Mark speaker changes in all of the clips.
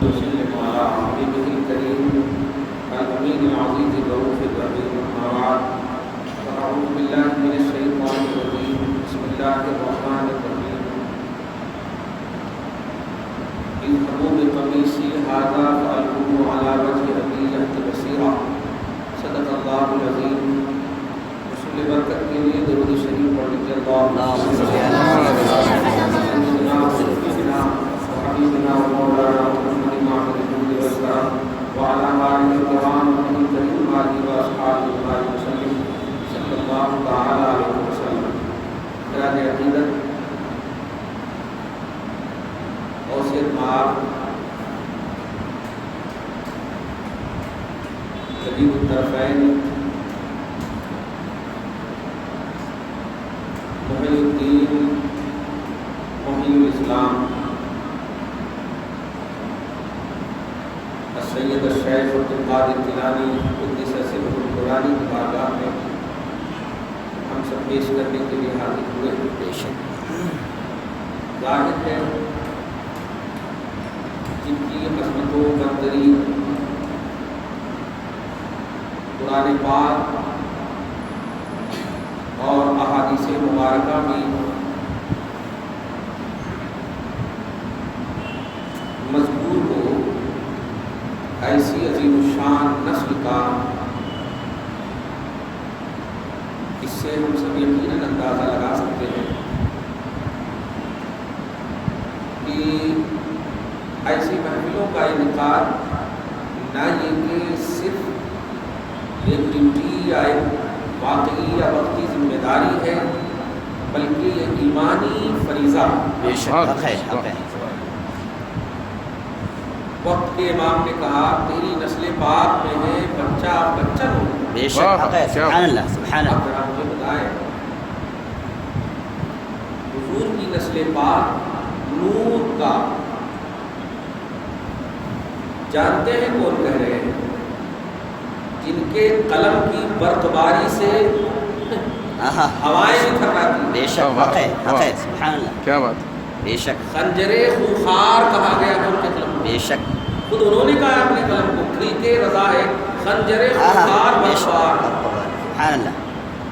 Speaker 1: وسلم على حبيبه الكريم الأمين العزيز الرؤوف الرحيم أما بعد فأعوذ بالله من الشيطان الرجيم بسم الله الرحمن الرحيم اذهبوا بقميصي هذا فألقوه على وجه أبي يأت بصيرا صدق الله العظيم رسول برکت کے لیے درود شریف پڑھ لیجیے اللهم صل على سيدنا وحبيبنا ومولانا محمد معبد الجود والكرم وعلى آله الكرام الكريم وآله وأصحابه وسلم صلى الله تعالى عليه وسلم. خراج عقیدت اوصیت مآب طبیب الطرفین محی الدین محی الاسلام السید الشیخ عبدالقادر الجیلانی قدس سرہ القرآنی کی بارگاہ میں ہم سب پیش کرنے کے لیے حاضر ہوئے. ظاہر ہے جن کی عظمت و برتری قرآن پاک اور احادیث مبارکہ میں مذکور ہو، ایسی عظیم الشان نسل کا، اس سے ہم سب یقیناً اندازہ لگا سکتے ہیں کہ ایسی محفلوں کا انعقاد نہ یہ کہ صرف ایک ڈیوٹی یا ایک واقعی یا وقتی ذمہ داری ہے، بلکہ یہ ایمانی فریضہ ہے. وقت کے امام نے کہا تیری نسل پاک میں ہے بچہ بچہ ہو.
Speaker 2: بے شک سبحان اللہ سبحان اللہ.
Speaker 1: ذرا مجھے بتائیں حضور کی نسل پاک نور کا جانتے ہیں کون کہہ رہے ہیں؟ جن کے قلم کی برقباری سے ہوائیں بھی تھراتی.
Speaker 2: بے شک حق ہے سبحان اللہ.
Speaker 3: کیا بات.
Speaker 2: بے شک
Speaker 1: خنجر خوخار کہا گیا ہے ان کے قلم.
Speaker 2: بے شک
Speaker 1: خود انہوں نے کہا اپنے قلم کو کھریتے رضا ہے خنجر خوخار برقبار،
Speaker 2: سبحان اللہ.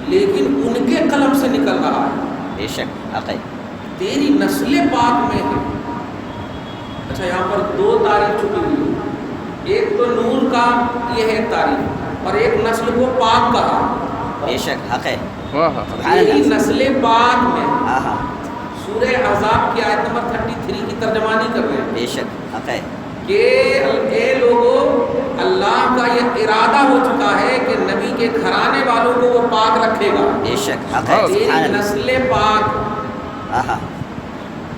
Speaker 1: لیکن ان کے قلم سے نکل رہا ہے.
Speaker 2: بے شک حق ہے.
Speaker 1: تیری نسل پاک میں ہے. اچھا یہاں پر دو تعریف چھپی ہوئی ہے، ایک تو نور کا یہ ہے تعریف، اور ایک نسل کو پاک کہا.
Speaker 2: بے شک حق ہے.
Speaker 1: تیری نسل پاک میں.
Speaker 2: ہاں
Speaker 1: سورہ احزاب کی آیت نمبر 33 کی ترجمانی کر رہے ہیں.
Speaker 2: بے شک حق ہے.
Speaker 1: کہ اے لوگوں، اللہ کا یہ ارادہ ہو چکا ہے کہ نبی کے گھرانے والوں کو وہ پاک رکھے گا.
Speaker 2: بے شک حق ہے.
Speaker 1: تیری نسل پاک.
Speaker 2: ہاں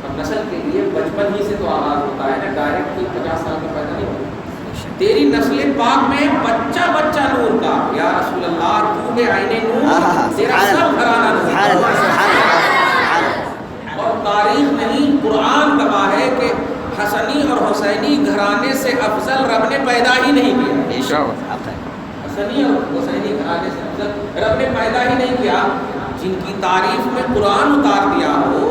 Speaker 1: اور نسل کے لیے بچپن ہی سے تو آغاز ہوتا ہے نا، ڈائریکٹ کوئی 50 سال کا پیدا نہیں ہوتا. تیری نسل پاک میں بچہ بچہ نور کا. یا رسول اللہ تو ہے عین نور، تیرا سب گھرانہ نور. اور تاریخ نہیں قرآن گواہ ہے کہ حسنی اور حسینی گھرانے سے افضل رب نے پیدا ہی نہیں کیا. حسنی اور حسینی گھرانے سے افضل رب نے پیدا ہی نہیں کیا. جن کی تعریف میں قرآن اتار دیا ہو،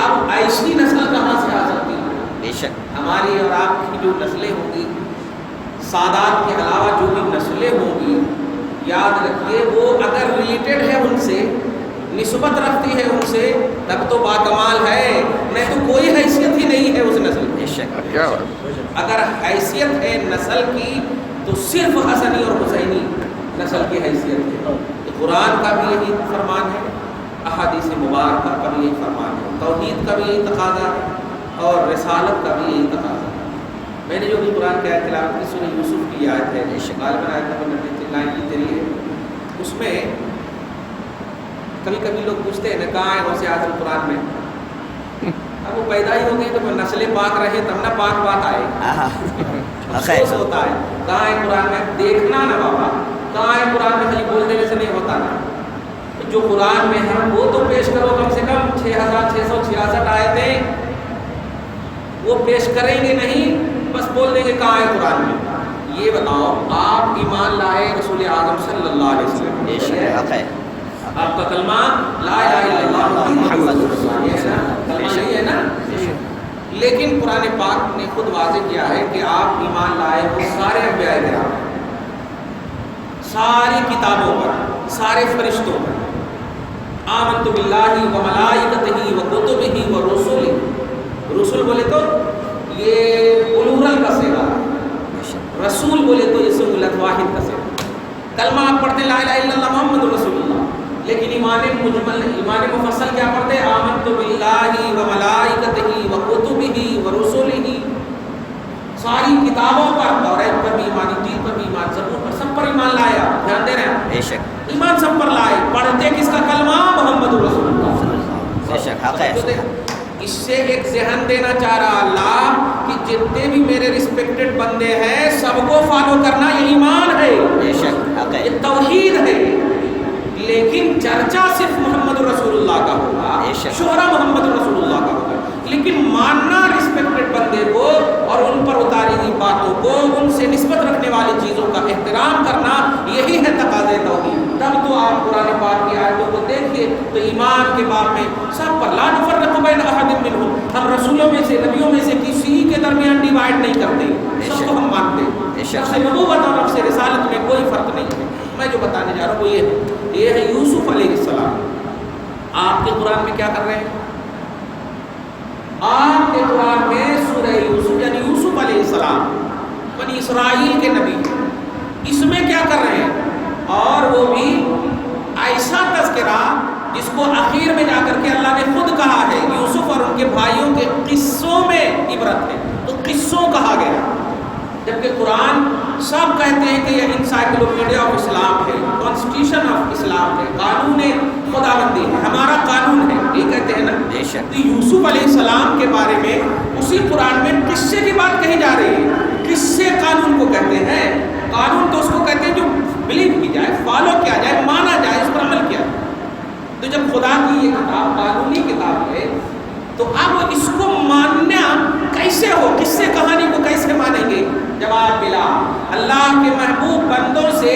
Speaker 1: اب ایسی نسل کہاں سے آ سکتی ہے؟
Speaker 2: بے شک
Speaker 1: ہماری اور آپ کی جو نسلیں ہوں گی، سادات کے علاوہ جو بھی نسلیں ہوں گی، یاد رکھیے وہ اگر ریلیٹڈ ہے ان سے، نسبت رکھتی ہے ان سے، تب تو باکمال ہے، نہیں تو کوئی حیثیت ہی نہیں ہے اس نسل کی. اگر حیثیت ہے نسل کی تو صرف حسنی اور حسینی نسل کی حیثیت ہے. تو قرآن کا بھی یہی فرمان ہے، احادیث مبارکہ کا بھی یہی فرمان ہے، توحید کا بھی یہی تقاضا ہے، اور رسالت کا بھی یہی تقاضا ہے. میں نے جو بھی قرآن کی آیت تلاوت کی سورہ یوسف کی آیت ہے، غالباً آیت نمبر 93 ہے. اس میں کبھی کبھی لوگ پوچھتے ہیں نا کہاں ہے غوث اعظم قرآن میں؟ اب وہ پیدا ہی ہو گئے تو نسل پاک رہے تب نہ پاک بات آئے. افسوس ہوتا ہے کہاں ہے قرآن میں. دیکھنا نا بابا، کہاں ہے قرآن میں؟ خالی بول دینے سے نہیں ہوتا نا. جو قرآن میں ہے وہ تو پیش کرو، کم سے کم 6666 آیتیں وہ پیش کریں گے نہیں، بس بول دیں گے کہاں ہے قرآن میں. یہ بتاؤ آپ ایمان لائے رسول اعظم صلی اللہ علیہ وسلم، آپ کا کلمہ لا الہ الا اللہ محمد رسول اللہ ہے نا، کلمہ یہی ہے نا. لیکن قرآن پاک نے خود واضح کیا ہے کہ آپ ایمان لائے وہ سارے انبیاء کرام، ساری کتابوں پر، سارے فرشتوں پر۔ آمنت باللہ و ملائکتہ و کتبہ و رسلہ، رسول بولے تو یہ پلورل کا صیغہ ہے، رسول بولے تو یہ سنگلت واحد کا صیغہ۔ کلمہ آپ پڑھتے لا الہ الا اللہ محمد رسول اللہ، لیکن ایمان مجمل، ایمان مفصل کیا پڑھتے ہیں؟ آمنت باللہ و ملائکتہ و کتبہ و رسلہ، ساری کتابوں پر، توریت پر بھی ایمان، انجیل پر بھی ایمان، زبور پر، سب پر ایمان لایا۔ دھیان دے رہے ہیں؟
Speaker 2: بے شک
Speaker 1: ایمان سب پر لائے، پڑھتے کس کا کلمہ؟ محمد رسول اللہ۔
Speaker 2: بے شک حق ہے۔
Speaker 1: اس سے ایک ذہن دینا چاہ رہا اللہ کہ جتنے بھی میرے رسپیکٹڈ بندے ہیں سب کو فالو کرنا یہ ایمان ہے،
Speaker 2: بے شک حق ہے۔
Speaker 1: یہ توحید ہے۔ لیکن چرچا صرف محمد رسول اللہ کا ہوگا، شہرہ محمد رسول اللہ کا ہوگا، لیکن ماننا رسپیکٹڈ بندے کو اور ان پر اتاری ہوئی باتوں کو، ان سے نسبت رکھنے والی چیزوں کا احترام کرنا، یہی ہے تقاضے توحید۔ تب تو آپ قرآن پاک کی آیتوں کو دیکھیے تو ایمان کے باب میں سب پر لا نفرق بین احد منہم، ہم رسولوں میں سے، نبیوں میں سے کسی کے درمیان ڈیوائڈ نہیں کرتے، سب کو ہم مانتے ہیں۔ نفس نبوت اور نفس رسالت میں کوئی فرق نہیں ہے۔ میں جو بتانے جا رہا ہوں وہ یہ ہے یوسف علیہ السلام۔ آپ کے قرآن میں کیا کر رہے ہیں؟ آپ کے قرآن میں سورہ یوسف یعنی یوسف علیہ السلام بنی اسرائیل کے نبی، اس میں کیا کر رہے ہیں؟ اور وہ بھی ایسا تذکرہ جس کو آخر میں جا کر کے اللہ نے خود کہا ہے، یوسف اور ان کے بھائیوں کے قصوں میں عبرت ہے، تو قصوں کہا گیا، جبکہ قرآن سب کہتے ہیں کہ یہ انسائکلوپیڈیا آف اسلام ہے، کانسٹیٹیوشن آف اسلام ہے، قانون خداوندی ہے، ہمارا قانون ہے، یہ کہتے ہیں نا۔ تو یوسف علیہ السلام کے بارے میں اسی قرآن میں قصے کی بات کہی جا رہی ہے۔ قصے قانون کو کہتے ہیں، قانون تو اس کو کہتے ہیں جو بلیو کی جائے، فالو کیا جائے، مانا جائے، اس پر عمل کیا جائے۔ تو جب خدا کی یہ کتاب قانونی کتاب ہے تو اب اس کو ماننا کیسے ہو؟ قصے کہانی کو کیسے مانیں گے؟ جواب ملا، اللہ کے محبوب بندوں سے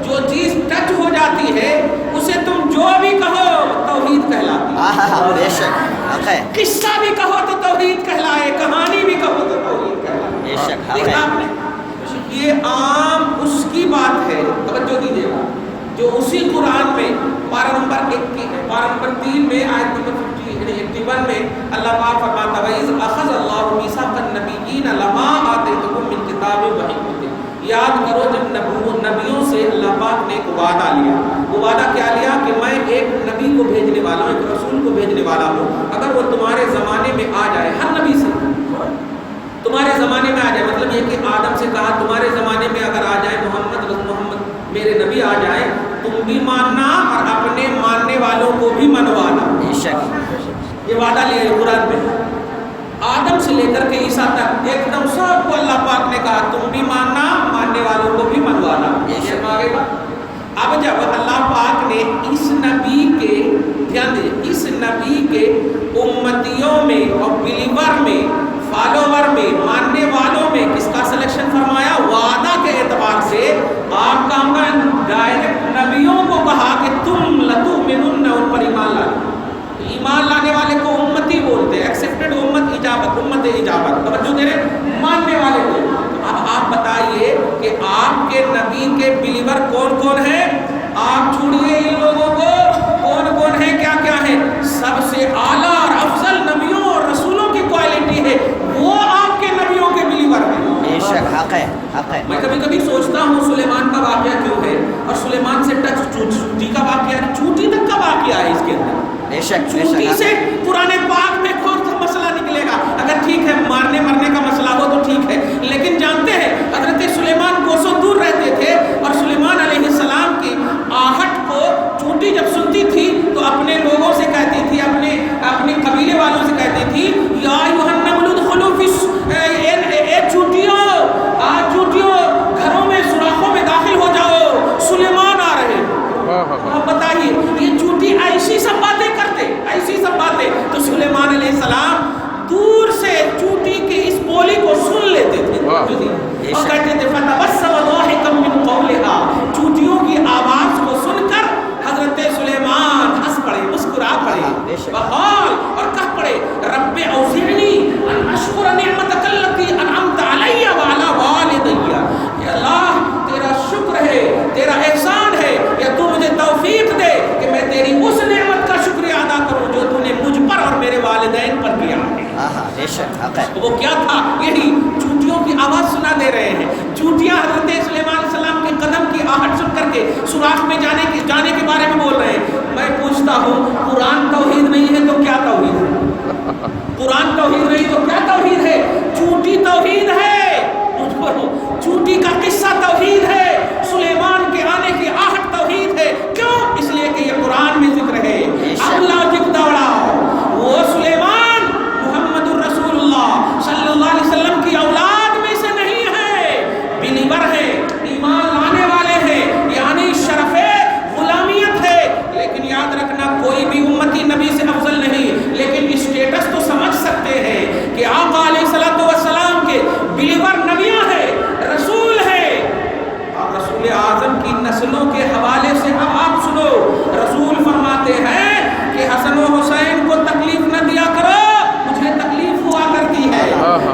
Speaker 1: جو چیز ٹچ ہو جاتی ہے اسے تم جو بھی کہو توحید کہلاتی ہے۔
Speaker 2: بے شک ہے۔
Speaker 1: قصہ بھی کہو تو توحید کہلائے، کہانی بھی کہو تو توحید کہلائے۔
Speaker 2: بے شک
Speaker 1: دیکھا آپ نے؟ یہ عام اس کی بات ہے، توجہ دیجیے گا، جو اسی قرآن میں پارہ نمبر 3 میں آیت نمبر 51 میں اللہ پاک فرماتا ہے وَإِذْ أَخَذَ اللَّهُ مِيثَاقَ النَّبِيِّينَ لَمَا آتَيْتُكُم مِّن كِتَابٍ وَحِكْمَةٍ۔ یاد کرو جب نبیوں سے اللہ پاک نے ایک وعدہ لیا، وہ وعدہ کیا لیا کہ میں ایک نبی کو بھیجنے والا ہوں، ایک رسول کو بھیجنے والا ہوں، اگر وہ تمہارے زمانے میں آ جائے، ہر نبی سے تمہارے زمانے میں آ جائے، مطلب یہ کہ آدم سے کہا تمہارے زمانے میں اگر آ جائے محمد میرے نبی آ جائے، تم بھی ماننا اور اپنے ماننے والوں کو بھی منوانا۔ یہ وعدہ لیا ہے قرآن میں، آدم سے لے کر کے عیسیٰ تک ایک دم سب کو اللہ پاک نے کہا تم بھی ماننا، ماننے والوں کو بھی منوانا۔ اب جب اللہ پاک نے اس نبی کے، دھیان دیجیے، اس نبی کے امتیوں میں اور بلیور میں، فالوور میں، ماننے والوں میں کس کا سلیکشن فرمایا؟ وعدہ کے اعتبار سے آپ کا ڈائریکٹ نبیوں کو کہا کہ تم لتؤمنن، ان پر ایمان لانا۔ ایمان لانے والے کو امتی بولتے ہیں، ایکسیپٹڈ امت اجابت، امت اجابت، توجہ دے رہے ماننے والے کو۔ اب آپ بتائیے کہ آپ کے نبی کے بلیور کون کون ہیں؟ آپ چھوڑیے ان لوگوں کو، کون کون ہیں، کیا کیا ہیں؟ سب سے اعلیٰ اور افضل نبیوں اور رسولوں کی کوالٹی ہے، وہ آپ کے نبیوں کے بلیور ہیں۔
Speaker 2: بے شک حق ہے، حق ہے۔
Speaker 1: میں کبھی کبھی سوچتا ہوں سلیمان کا واقعہ کیوں ہے، اور سلیمان سے ٹچ چوٹی کا واقعہ، چوٹی تک کا واقعہ ہے اس کے اندر۔
Speaker 2: بے شک
Speaker 1: چوٹی سے قرآن پاک میں خود مسئلہ نکلے گا۔ اگر ٹھیک ہے مارنے مرنے کا مسئلہ ہو تو ٹھیک ہے، لیکن جانتے ہیں حضرت سلیمان کوسوں دور رہتے تھے، اور سلیمان علیہ السلام کی آہٹ کو چوٹی جب سنتی تھی تو اپنے لوگوں سے کہتی تھی، اپنے قبیلے والوں سے کہتی تھی یا ایھا النمل ادخلوا فی، اے چوٹیوں، آج چوٹیوں گھروں میں سوراخوں میں داخل ہو جاؤ، سلیمان آ رہے ہیں۔ آپ بتائیے یہ چوٹی ایسی سب باتیں کرتے، ایسی سب باتیں، تو سلیمان علیہ السلام دور سے چوٹی کی اس بولی کو سن لیتے تھے اور کہتے تھے فتبسم ضاحکا من قولها، چوٹیوں کی آواز کو سن کر حضرت سلیمان ہنس پڑے، مسکرا پڑے، وقال، اور کہہ پڑے رب اوزعنی ان وہ کیا تھا؟ یہی چونٹیوں کی آواز سنا دے رہے ہیں. چونٹیاں حضرت سلیمان علیہ السلام کے قدم کی آہٹ سن کر کے سوراخ میں جانے کے بارے میں بول رہے ہیں. میں پوچھتا ہوں قرآن توحید نہیں ہے تو کیا توحید ہے؟ قرآن توحید نہیں تو کیا توحید ہے؟ چونٹی توحید ہے. چونٹی کا قصہ توحید ہے. سلیمان کے آنے کی آہٹ توحید ہے. کیوں؟ اس لیے کہ یہ قرآن میں ذکر ہے. اب لاجک دوڑاؤ، وہ سلیمان محمد الرسول اللہ صلی اللہ علیہ وسلم کی اولاد میں سے نہیں ہے، بلیور ہے، ایمان لانے والے ہیں، یعنی شرف غلامیت ہے. لیکن یاد رکھنا کوئی بھی امتی نبی سے افضل نہیں، لیکن اسٹیٹس تو سمجھ سکتے ہیں کہ آقا علیہ الصلوۃ والسلام کے بلیور نبیاں ہے، رسول ہے. اور رسول اعظم کی نسلوں کے حوالے سے اب آپ سنو. رسول فرماتے ہیں کہ حسن و حسین کو تکلیف نہ دیا کرو، مجھے تکلیف ہوا کرتی ہے.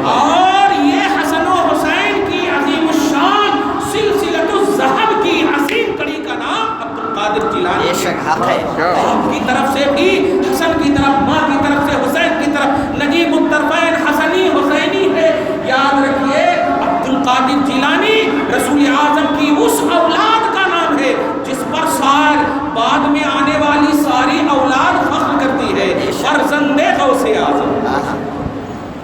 Speaker 1: اور یہ حسن و حسین کی عظیم الشان سلسلۃ الذہب کی عظیم کڑی کا نام عبد القادر جیلانی.
Speaker 2: بے شک حق ہے.
Speaker 1: آپ کی طرف سے بھی حسن کی طرف، ماں کی طرف سے حسین کی طرف، نجیب الطرفین حسنی حسینی ہے. یاد رکھیے عبد القادر جیلانی رسول اعظم کی اس اولاد کا نام ہے جس پر بعد میں آنے والی ساری اولاد فخر کرتی ہے. فرزند غوث اعظم،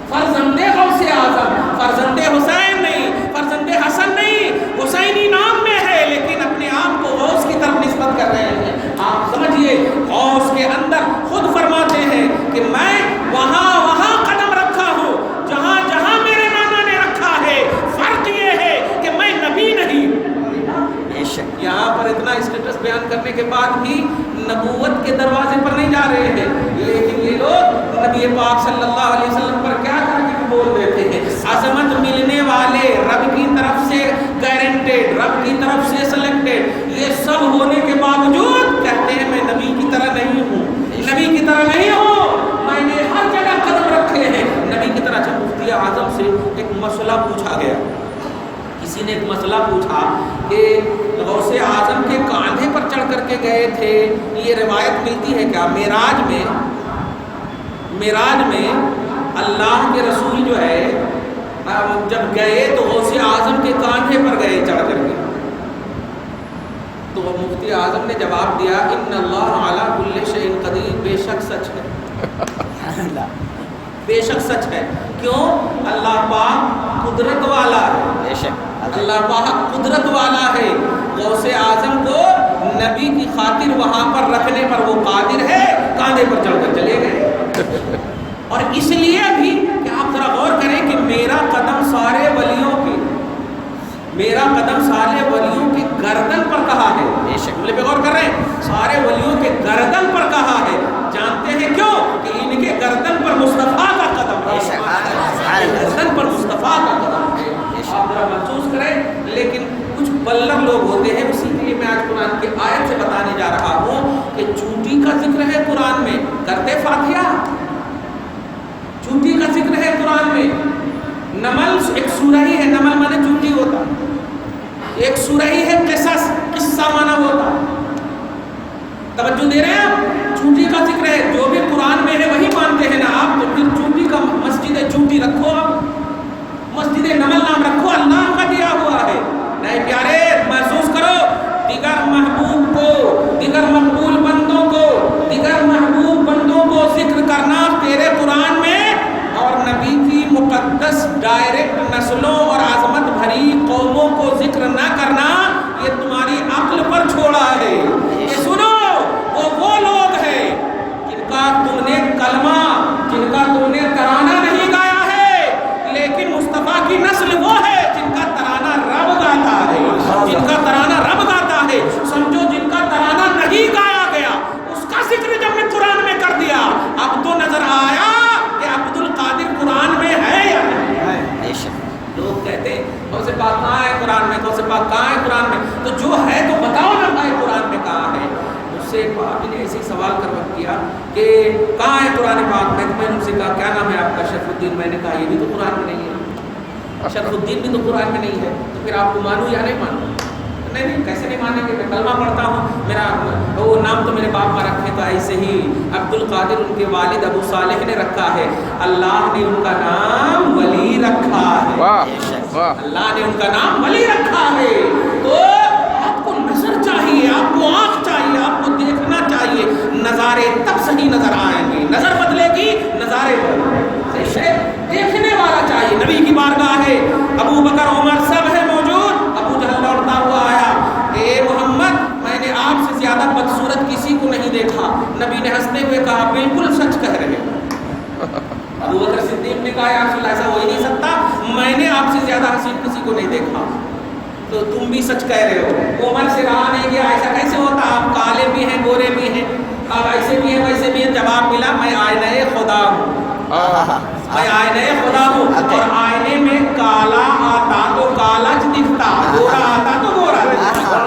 Speaker 1: فرزند غوث اعظم، فرزند حسین نہیں، فرزند حسن نہیں، حسینی نام میں ہے لیکن اپنے آپ کو غوث کی طرف نسبت کر رہے ہیں. آپ سمجھیے غوث کے اندر خود فرماتے ہیں کہ میں وہاں قدم رکھا ہوں جہاں جہاں میرے نانا نے رکھا ہے. فرق یہ ہے کہ میں نبی نہیں. یہاں پر اتنا اسٹیٹس بیان کرنے کے بعد بھی نبوت کے دروازے پر نہیں جا رہے ہیں، لیکن یہ لوگ نبی پاک صلی اللہ علیہ وسلم پر کیا کر کے بول دیتے ہیں؟ عظمت ملنے والے، رب کی طرف سے گارنٹیڈ، رب کی طرف سے سلیکٹڈ، یہ سب ہونے کے باوجود کہتے ہیں میں نبی کی طرح نہیں ہوں، نبی کی طرح نہیں ہوں، میں نے ہر جگہ قدم رکھے ہیں نبی کی طرح. جب مفتی اعظم سے ایک مسئلہ پوچھا گیا، کسی نے ایک مسئلہ پوچھا کہ غوث اعظم کے کاندھے پر چڑھ کر کے گئے تھے، یہ روایت ملتی ہے کیا؟ معراج میں اللہ کے رسول جو ہے جب گئے تو غوث اعظم کے کاندھے پر گئے چڑھ کر کے. تو مفتی اعظم نے جواب دیا ان اللہ علی کل شیء قدیر، بے شک سچ ہے، بے شک سچ ہے. کیوں؟ اللہ پاک قدرت والا ہے.
Speaker 2: بے شک
Speaker 1: اللہ پاک قدرت والا ہے. غوث اعظم کو نبی کی خاطر وہاں پر رکھنے پر وہ قادر ہے، کاندھے پر چڑھ کر چلے گئے. اور اس لیے بھی کہ آپ ذرا غور کریں کہ میرا قدم سارے ولیوں کی گردن پر کہا ہے. بے شک بولے پہ غور کر رہے ہیں، سارے ولیوں کے گردن پر کہا ہے. جانتے ہیں کیوں؟ کہ ان کے گردن پر مصطفیٰ کا قدم ہے، گردن پر مصطفیٰ کا قدم ہے. آپ ذرا محسوس کریں. لیکن کچھ بلر لوگ ہوتے ہیں، اسی کے لیے میں آج قرآن کی آیت سے بتانے جا رہا ہوں کہ چونٹی کا ذکر ہے قرآن میں، کرتے فاتحہ. چونٹی کا ذکر ہے قرآن میں. نمل ایک سورہ ہی ہے، نمل مانے چونٹی ہوتا. ایک سورہ ہی ہے قصص، قصہ مانا ہوتا. توجہ دے رہے ہیں آپ؟ چونٹی کا ذکر ہے، جو بھی قرآن میں ہے وہی مانتے ہیں نا آپ. تو پھر چونٹی کا مسجد چونٹی رکھو، آپ مسجد نمل نام رکھو، اللہ کا دیا ہوا ہے. نہیں پیارے، محسوس کرو دیگر محبوب کو، دیگر مقبول بندوں کو، دیگر محبوب بندوں کو ذکر کرنا تیرے قرآن میں اور نبی کی مقدس ڈائریکٹ نسلوں اور عظمت بھری قوموں کو ذکر نہ کرنا، یہ تمہاری عقل پر چھوڑا ہے. یہ سنو، وہ لوگ ہیں جن کا تم نے کلمہ، جن کا تم نے ترانہ نہیں گایا ہے، لیکن مصطفیٰ کی نسل وہ ہے جن کا ترانہ رب گاتا ہے، جن کا ترانہ رب گاتا ہے. سمجھو جن کا ترانہ نہیں گایا گیا اس کا ذکر جب میں قرآن میں کر دیا، اب تو نظر آیا کہ عبد القادر قرآن میں ہے یا نہیں ہے. لوگ کہتے ہیں غوث پاک کہاں ہے قرآن میں، غوث پاک کہاں ہے قرآن میں. تو جو ہے تو بتاؤ نا بھائی قرآن میں کہاں ہے. اس سے ایک بابی نے ایسے سوال کر کیا کہ کہاں ہے قرآن پاک میں. میں نے ان سے کہا کیا نام ہے آپ کا؟ شرف الدین. میں نے کہا یہ بھی تو قرآن میں نہیں ہے. شرف الدین بھی تو قرآن میں نہیں ہے. تو پھر آپ کو مانو یا نہیں مانو؟ نہیں کیسے نہیں مانیں گے، میں کلمہ پڑھتا ہوں، میرا وہ نام تو میرے باپ کا رکھے، تو ایسے ہی عبد القادر ان کے والد ابو صالح نے رکھا ہے، اللہ نے ان کا نام ولی رکھا ہے، اللہ نے ان کا نام ولی رکھا ہے۔ تو آپ کو نظر چاہیے، آپ کو آنکھ چاہیے، آپ کو دیکھنا چاہیے، نظارے تب صحیح نظر آئیں گے، نظر بدلے گی نظارے دیکھنے والا چاہیے۔ نبی کی بارگاہ ہے، ابو بکر عمر سب ہے موجود، ابو جہل لوٹتا ہوا آیا، اے محمد میں نے آپ سے زیادہ بدصورت کسی کو نہیں دیکھا۔ نبی نے ہنستے ہوئے کہا بالکل سچ کہہ رہے ہیں۔ ابو بکر صدیق نے کہا یا رسول اللہ ایسا ہو ہی نہیں سکتا، میں نے آپ سے زیادہ حسین کسی کو نہیں دیکھا، تو تم بھی سچ کہہ رہے ہو۔ عمر سے رہا نہیں گیا، ایسا کیسے ہوتا، آپ کالے بھی ہیں گورے بھی ہیں، آپ ایسے بھی ہیں ویسے بھی ہیں۔ جواب ملا میں آئینہ خدا ہوں، میں آئینہ خدا ہوں، اور آئینے میں کالا آتا تو کالا دکھتا، گورا آتا تو گورا دکھتا۔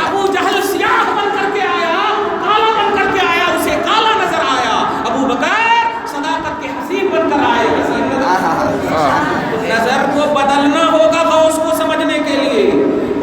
Speaker 1: ابو جہل سیاہ بن کر کے آیا، کالا بن کر کے آیا، اسے کالا نظر آیا، ابو بکر صداقت کے حسین بن کر آئے، نظر کو بدلنا ہوگا غوث کو سمجھنے کے لیے،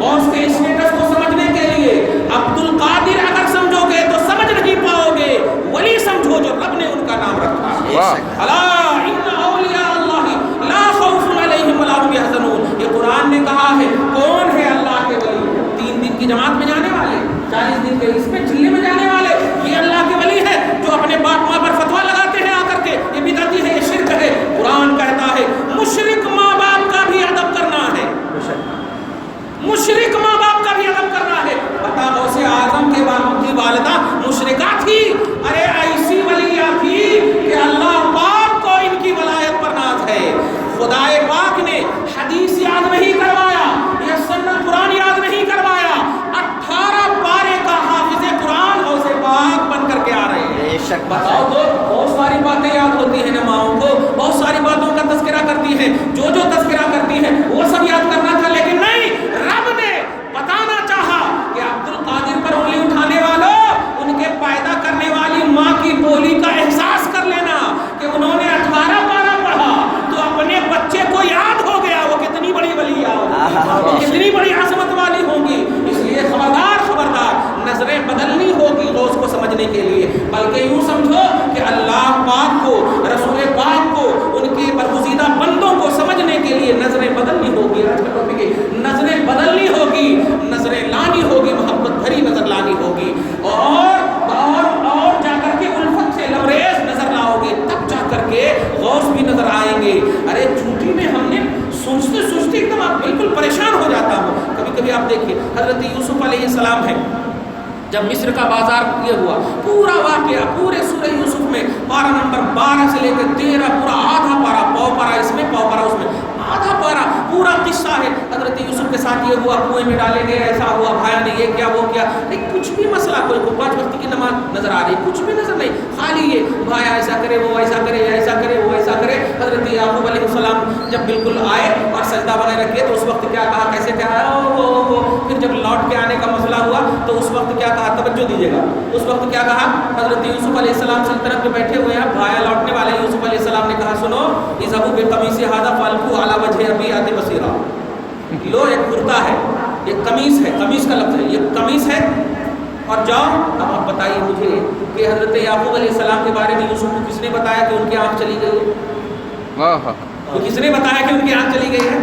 Speaker 1: غوث کے اسٹیٹس کو سمجھنے کے لیے۔ عبد القادر اگر سمجھو گے تو سمجھ نہیں پاؤ گے، ولی سمجھو جو رب نے ان کا نام رکھا ہے۔ الا ان اولیاء اللہ لا خوف علیہم ولا هم يحزنون، یہ قرآن نے کہا ہے۔ کون ہے اللہ کے ولی؟ 3 دن کی جماعت میں جانے والے، 40 دن کے اس میں چلے میں جانے والے، یہ اللہ کے ولی ہے جو اپنے باپ ماں پر فتویٰ لگاتے ہیں آ کر کے، یہ بدعتی ہے، یہ شرک ہے۔ قرآن کہتا ہے مشرک ماں باپ کا بھی ادب کرنا ہے، مشرک ماں باپ کا بھی ادب کرنا ہے۔ بتا غوث اعظم کے باپ کی والدہ مشرکہ تھی، ارے ایسی ولیہ تھی کہ اللہ پاک کو ان کی ولایت پر ناز ہے۔ خدا پاک نے حدیث یاد نہیں کروایا، یہ سنت قرآن یاد نہیں کروایا، 18 پارے کا حافظ قرآن غوث پاک بن کر کے آ رہے ہیں۔ بتاؤ تو بہت ساری باتیں یاد ہوتی ہیں نا ماؤں کو، بہت ساری باتوں کا تذکرہ کرتی ہیں، جو تذکرہ کرتی ہیں وہ سب یاد کرنا تھا، لیکن نہیں، رب نے بتانا چاہا کہ عبد القادر پر انگلی اٹھانے والوں، ان کے پیدا کرنے والی ماں کی بولی کا احساس کر لینا کہ انہوں نے 18 پارہ پڑھا تو اپنے بچے کو یاد ہو گیا وہ کتنی بڑی ولی ہوگی، کتنی بڑی عظمت والی ہوگی۔ اس لیے خبردار خبردار، نظریں بدلنی ہوگی غوث کو سمجھنے کے لیے، بلکہ یوں سمجھو کہ اللہ پاک کو، رسول پاک کو، ان کے برگزیدہ بندوں کو سمجھنے کے لیے نظریں بدلنی ہوگی۔ آج کا ٹاپک ہے نظریں بدلنی ہوگی، نظریں لانی ہوگی، محبت بھری نظر لانی ہوگی، اور جا کر کے الفت سے لبریز نظر لاؤ گے، تب جا کر کے غوث بھی نظر آئیں گے۔ ارے جھوٹی میں ہم نے سوچتے سوچتے ایک دم آپ بالکل پریشان ہو جاتا ہوں۔ کبھی کبھی آپ دیکھیے حضرت یوسف علیہ السلام ہے، جب مصر کا بازار یہ ہوا، پورا واقعہ پورے سورہ یوسف میں پارہ نمبر 12 سے لے کے 13 پورا آدھا پارہ، پاؤ پارہ اس میں پاؤ پارہ اس میں، آدھا پارہ پورا قصہ ہے۔ حضرت یوسف کے ساتھ یہ ہوا، کنویں میں ڈالے گئے، ایسا ہوا، بھایا نے یہ کیا وہ کیا، لیکن کچھ بھی مسئلہ کوئی 5 وقت کی نماز نظر آ رہی، کچھ بھی نظر نہیں، خالی یہ بھایا ایسا کرے وہ ایسا کرے، ایسا کرے وہ ایسا کرے۔ حضرت یعقوب علیہ السلام جب بالکل آئے اور سجدہ وغیرہ کیے تو اس وقت کیا کہا، کیسے کہا، پھر جب لوٹ کے آنے کا مسئلہ ہوا تو اس وقت کیا کہا، توجہ دیجیے گا، اس وقت کیا کہا، حضرت یوسف علیہ السلام سلطنت پہ بیٹھے ہوئے ہیں، بھایا لوٹنے والے، یوسف علیہ السلام نے کہا سنو اذهبوا بقمیصی ھذا فالقوه علی وجه ابی ات بصیرا، لو ایک کرتا ہے، ایک قمیص ہے، قمیص کا لفظ ہے، یہ قمیص ہے، اور جاؤ اب آپ بتائیے مجھے کہ حضرت یعقوب علیہ السلام کے بارے میں یوسف کو کس نے بتایا کہ ان کی آنکھ چلی گئی ہے؟ تو کس نے بتایا کہ ان کی آنکھ چلی گئی ہے؟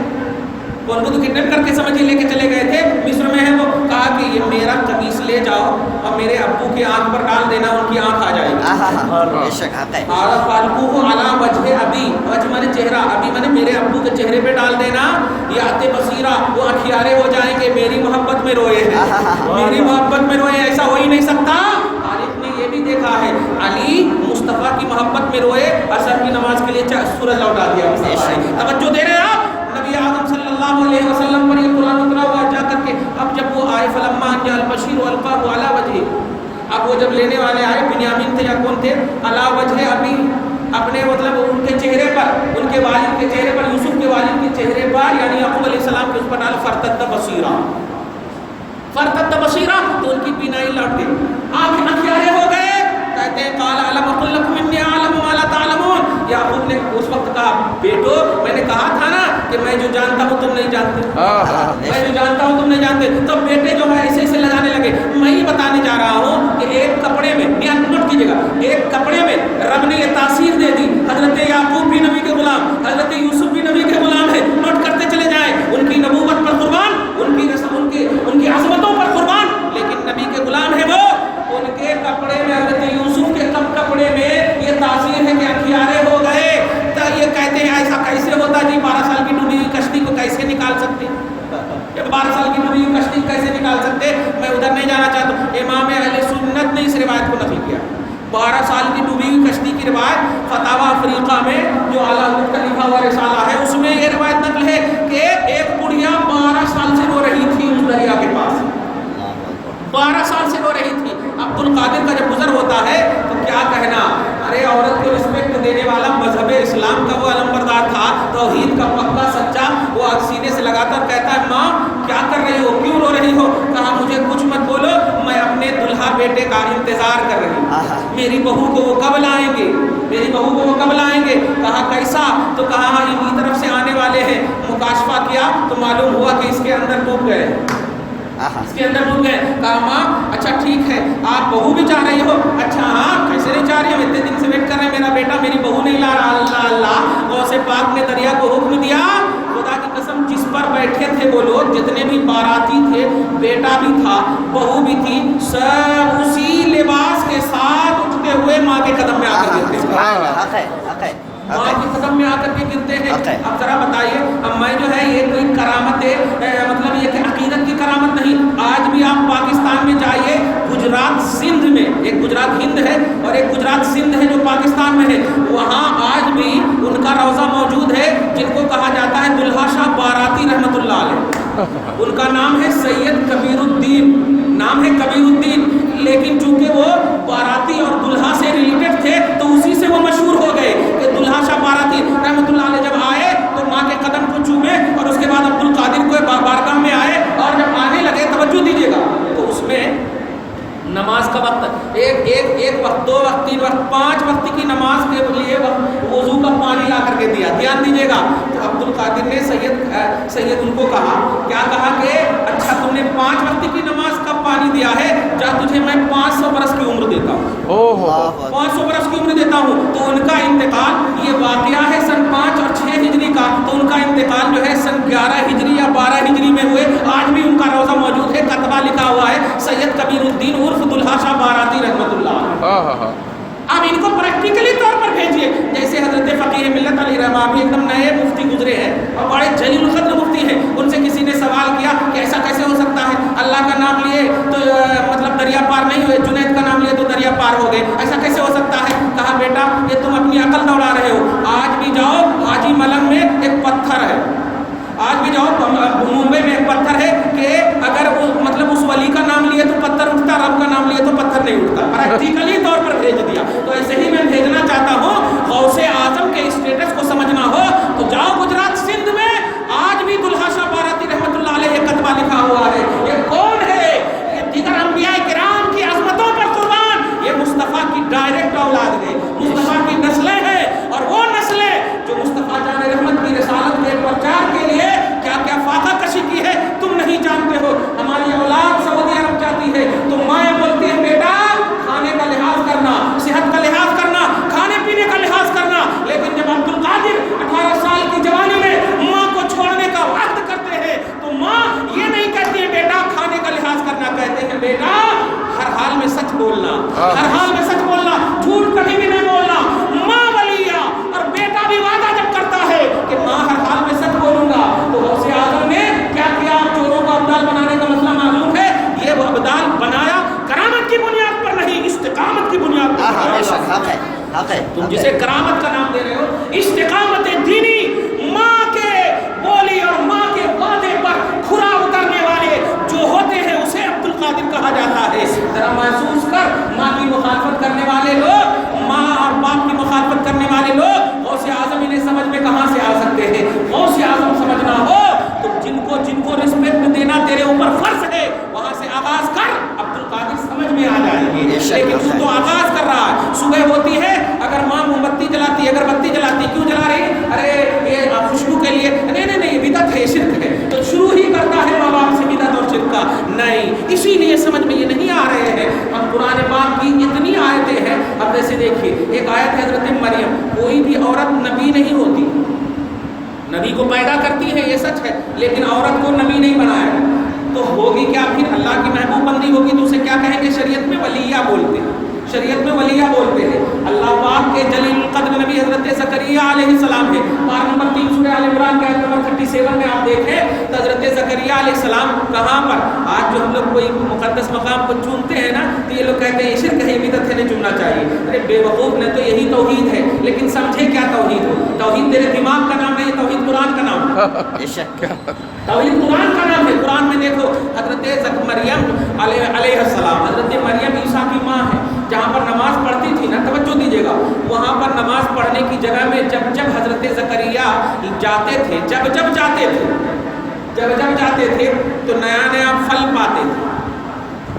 Speaker 1: ان کو تو کڈنیپ کر کے سمجھ لے کے چلے گئے تھے، مصر میں ہے وہ، کہا کہ یہ میرا قمیص لے جاؤ اور میرے ابو کی آنکھ پر ڈال دینا، ان کی آنکھ آ جائے گی۔ فالقوہ علی وجہ ابی، وجہ مانے چہرہ، ابی مانے میرے ابو کے چہرے پہ ڈال دینا، یأت بصیرہ، وہ اکھیارے ہو جائیں گے، میری محبت میں روئے ہیں، میری محبت میں روئے، ایسا ہو ہی نہیں سکتا۔ تاریخ نے یہ بھی دیکھا ہے، علی مصطفیٰ کی محبت میں روئے، عصر کی نماز کے لیے سورج لوٹا دیا۔ توجہ دے رہے آپ، نبی اعظم صلی اللہ علیہ وسلم پر یہ قرآن اترا ہوا جا کر کے، اب جب وہ آئے فلما ان جاء البشیر والقاہ علی وجہ، اب وہ جب لینے والے آئے، بنیامین تھے یا کون تھے، علی وجہ ابی، اپنے مطلب ان کے چہرے پر، ان کے والد کے چہرے پر، یوسف کے والد کے چہرے پر، یعنی یعقوب علیہ السلام کے اس پر ڈال فرتد بصیرا، فرتد بصیرا، تو ان کی بینائی لوٹ گئی، آنکھ اکھیارے ہو گئے۔ کہتے ہیں قال الم اقل لکم انی اعلم ما لا تعلمون، یعقوب نے اس وقت کہا بیٹو میں نے کہا تھا نا کہ میں جو جانتا ہوں تم نہیں جانتے، میں جو جانتا ہوں تم نہیں جانتے، تو ایک کپڑے میں رب نے یہ تاثیر دے دی. حضرت یعقوب بھی نبی کے غلام, حضرت یوسف بھی نبی کے غلام ہے. نوٹ کرتے چلے جائیں, ان کی نبوت پر قربان, ان کی عظمتوں پر قربان, لیکن نبی کے غلام ہے وہ. ان کے کپڑے میں, حضرت یوسف کے کپڑے میں یہ تاثیر ہے کہ انکھیارے ہو گئے. تو یہ کہتے ہیں ایسا کیسے ہوتا جی, 12 سال کی ڈوبی ہوئی کشتی کو کیسے نکال سکتے, 12 سال کی ڈوبی ہوئی کشتی کیسے نکال سکتے. میں ادھر نہیں جانا چاہتا ہوں. امام اہل سنت نے اس روایت کو نقل کیا. 12 سال کی ڈوبی ہوئی کشتی کی روایت فتاوی افریقہ میں جو اعلیٰ حضرت کا لکھا ہوا رسالہ ہے اس میں یہ روایت نقل ہے کہ ایک بڑھیا 12 سال سے رو رہی تھی اس دریا کے پاس, 12 سال سے رو رہی تھی. عبد القادر کا جب گزر ہوتا ہے تو کیا کہنا, ارے عورت کو رسپیکٹ دینے والا مذہب اسلام کا وہ علمبردار تھا, توحید کا پکا سچا, وہ سینے سے لگا کر کہتا ہے ماں کیا کر رہی ہو, کیوں رو رہی ہو. کہا مجھے کچھ مت بولو, میں اپنے دلہا بیٹے کا انتظار کر رہی ہوں, میری بہو کو وہ کب لائیں گے, میری بہو کو وہ کب لائیں گے. کہا کیسا, تو کہا انہی طرف سے آنے والے ہیں. مکاشفہ کیا تو معلوم ہوا کہ اس کے اندر ڈوب گئے, اس کے اندر ڈوب گئے. کہا ماں اچھا ٹھیک ہے, آپ بہو بھی چاہ رہی ہو. اچھا ہاں, کیسے نہیں چاہ رہی ہو, اتنے دن سے ویٹ کر رہے ہیں, میرا بیٹا میری بہو نہیں لا رہا. اللہ اللہ, غوث پاک نے دریا کو حکم دیا. خدا کی قسم جس پر بیٹھے تھے وہ لوگ, جتنے بھی باراتی تھے, بیٹا بھی تھا, بہو بھی تھی, سب اسی لباس کے ساتھ اٹھتے ہوئے ماں کے قدم میں آ کر گرتے ہیں, ماں کے قدم میں آ کر کے گرتے ہیں. اب ذرا بتائیے, اب میں جو ہے یہ کوئی کرامت ہے, مطلب یہ کہ عقیدت کی کرامت نہیں. آج بھی آپ پاکستان میں جائیے, گجرات سندھ میں, ایک گجرات ہند ہے اور ایک گجرات سندھ ہے جو پاکستان میں ہے, وہاں آج بھی ان کا روضہ موجود ہے جن کو کہا جاتا ہے دلہا شاہ باراتی رحمۃ اللہ علیہ. ان کا نام ہے سید کبیر الدین, نام ہے کبیر الدین, لیکن چونکہ وہ باراتی اور دلہا سے ریلیٹڈ تھے تو اسی سے وہ مشہور ہو گئے کہ دلہا شاہ باراتی رحمۃ اللہ علیہ. جب آئے تو ماں کے قدم کو چومے اور اس کے بعد عبد القادر کو بارگاہ میں آئے, اور جب آنے لگے, توجہ دیجیے گا, تو اس میں نماز کا وقت ایک وقت, 2 وقت, 3 وقت, 5 وقت کی نماز کے لیے وضو کا پانی لا کر کے دیا. دھیان دیجیے گا. تو عبد القادر نے سید ان کو کہا, کیا کہا کہ اچھا تم نے 5 وقت کی نماز کا پانی دیا ہے, جا تجھے میں 500 برس کی عمر دیتا ہوں, 500 برس کی عمر دیتا ہوں. تو ان کا انتقال, یہ واقعہ ہے سن 5 اور 6 ہجری کا, تو ان کا انتقال جو ہے سن 11 ہجری یا 12 ہجری میں ہوئے. آج بھی ان کا روضہ موجود ہے, کتبہ لکھا ہوا ہے سید کبیر الدین عرف دلہا شاہ باراتی رحمۃ اللہ. اب ان کو پریکٹیکلی طور پر بھیجیے. جیسے حضرت فقیہ ملت علی رحمہ بھی ایک دم نئے مفتی گزرے ہیں اور بڑے جلیل القدر مفتی ہیں. ان سے کسی نے سوال کیا کہ ایسا کیسے ہو سکتا ہے, اللہ کا نام لیے تو مطلب دریا پار نہیں ہوئے, جنید کا نام لیے تو دریا پار ہو گئے, ایسا کیسے ہو سکتا ہے. کہا بیٹا یہ تم اپنی عقل دوڑا رہے ہو. آج بھی جاؤ حاجی ملنگ میں ایک پتھر ہے, آج بھی جاؤ ممبئی میں ایک پتھر ہے کہ اگر مطلب اس ولی کا نام لیے تو پتھر اٹھتا, رب کا نام لیے تو پتھر نہیں اٹھتا. پریکٹیکلی طور پر بھیج دیا. تو ایسے ہی میں بھیجنا چاہتا ہوں, غوث اعظم کے اسٹیٹس کو سمجھنا ہو تو جاؤ گجرات سندھ میں, آج بھی دلہا شاہ باراتی رحمۃ اللہ علیہ یہ کتبہ لکھا ہوا ہے. یہ کون ہے, یہ دیگر انبیاء کرام کی عظمتوں پر قربان, یہ مصطفیٰ کی ڈائریکٹ اولاد ہے, مصطفیٰ کی نسلیں ہیں, اور وہ نسلیں جو مصطفیٰ جان رحمت کی رسالت کے پرچار کے لیے کیا کیا فاقہ کشی کی ہے تم نہیں جانتے ہو. ہماری اولاد سعودی عرب جاتی ہے تو مائیں بولتی ہیں بیٹا کھانے کا لحاظ کرنا, صحت کا لحاظ کرنا, کھانے پینے کا لحاظ کرنا. لیکن جب عبد القادر 18 سال کی جوانی میں ماں کو چھوڑنے کا وعدہ کرتے ہیں تو ماں یہ نہیں کہتی ہے بیٹا کھانے کا لحاظ کرنا, کہتے ہیں بیٹا ہر حال میں سچ بولنا, ہر حال میں سچ بولنا, جھوٹ کبھی بھی نہیں بولنا. ماں ولیہ اور بیٹا بھی وعدہ جب کرتا ہے کہ ماں ہر حال میں سچ بولوں گا. تو غوث اعظم نے کیا کیا, چوروں کو ابدال بنانے کا مسئلہ معلوم ہے, یہ وہ ابدال بنایا کرامت کی بنیاد پر نہیں, استقامت کی بنیاد پر. تم جسے کرامت کا نام دے رہے ہو, استقامت دینی, ماں کے بولی اور ماں کے وعدے پر کھرا اترنے والے جو ہوتے ہیں اسے عبد القادر کہا جاتا ہے. ذرا محسوس کر, ماں کی مخالفت کرنے والے لوگ, ماں اور باپ کی مخالفت کرنے والے لوگ غوث اعظم انہیں سمجھ میں کہاں سے آ سکتے ہیں. غوث اعظم سمجھنا ہو تو جن کو رسپیکٹ دینا تیرے اوپر فرض ہے وہاں سے آغاز کر, عبد القادر سمجھ میں آ جائیں گے. لیکن تو آغاز کر رہا ہے, صبح ہوتی ہے اگر ماں موم بتی جلاتی, اگر بتی جلاتی, کیوں جلا رہی, ارے یہ خوشبو کے لیے, نہیں یہ بدعت ہے, شرک ہے, تو شروع ہی کرتا ہے ماں باپ سے بدعت اور شرک کا. نہیں, اسی لیے سمجھ میں یہ نہیں آ رہے ہیں. ہم قرآن پاک کی اتنی آیتیں ہیں, اب جیسے نہیں ہوتی. نبی کو پیدا کرتی ہے یہ سچ ہے، لیکن عورت کو نبی نہیں بنایا. تو ہوگی کیا پھر؟ اللہ کی محبوب بندی ہوگی تو اسے کیا کہیں گے؟ شریعت میں ولیہ بولتے ہیں. شریعت میں ولیہ بولتے ہیں. اللہ پاک کے جلیل القدر نبی حضرت زکریا علیہ السلام ہے. پارہ نمبر 3 سورہ آل عمران کے آیت نمبر 37 میں آپ دیکھیں تو حضرت زکریا علیہ السلام کہاں پر؟ آج جو ہم لوگ کوئی مقدس مقام کو چونتے ہیں نا تو یہ لوگ کہتے ہیں شرک ہے، بدعت ہے، نہیں چننا چاہیے. ارے بے وقوف نے تو یہی توحید ہے، لیکن سمجھے کیا توحید ہو؟ توحید تیرے دماغ کا نام نہیں، توحید قرآن کا نام ہے. توحید قرآن کا نام ہے. قرآن میں دیکھو حضرت مریم علیہ السلام، حضرت مریم عیسیٰ کی ماں ہے. جہاں پر نماز پڑھتی تھی نا، توجہ دیجیے گا، وہاں پر نماز پڑھنے کی جگہ میں جب حضرت زکریا جاتے تھے، جب جاتے تھے تو نیا پھل پاتے تھے.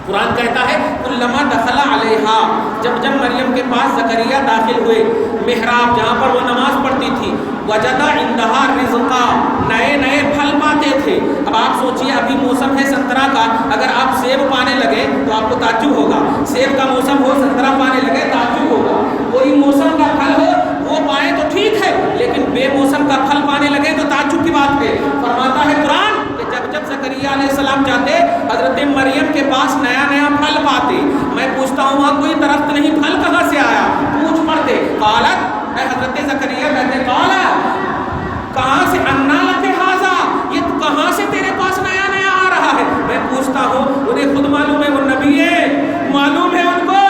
Speaker 1: قرآن کہتا ہے کلما دخل علیہا، جب مریم کے پاس زکریا داخل ہوئے، محراب جہاں پر وہ نماز پڑھتی تھی، وجد عندہا رزقا، نئے پھل پاتے تھے. اب آپ سوچئے ابھی موسم ہے سنترا کا، اگر آپ سیب پانے لگے تو آپ کو تعجب ہوگا. سیب کا موسم ہو، سنترا پانے لگے تعجب ہوگا. کوئی موسم کا پھل ہو وہ پائے تو ٹھیک ہے، لیکن بے موسم کا پھل پانے لگے تو تعجب کی بات ہے. فرماتا ہے قرآن کہ جب زکریا علیہ السلام جاتے حضرت مریم کے پاس نیا پھل پاتے. میں پوچھتا ہوں وہاں کوئی درخت نہیں، پھل کہاں سے آیا؟ پوچھ پڑتے. قالت، اے حضرت زکریا کہتے قالت، کہاں سے؟ انا لک ھذا، یہ کہاں سے تیرے پاس نیا آ رہا ہے؟ میں پوچھتا ہوں، انہیں خود معلوم ہے وہ نبی ہے، معلوم ہے ان کو،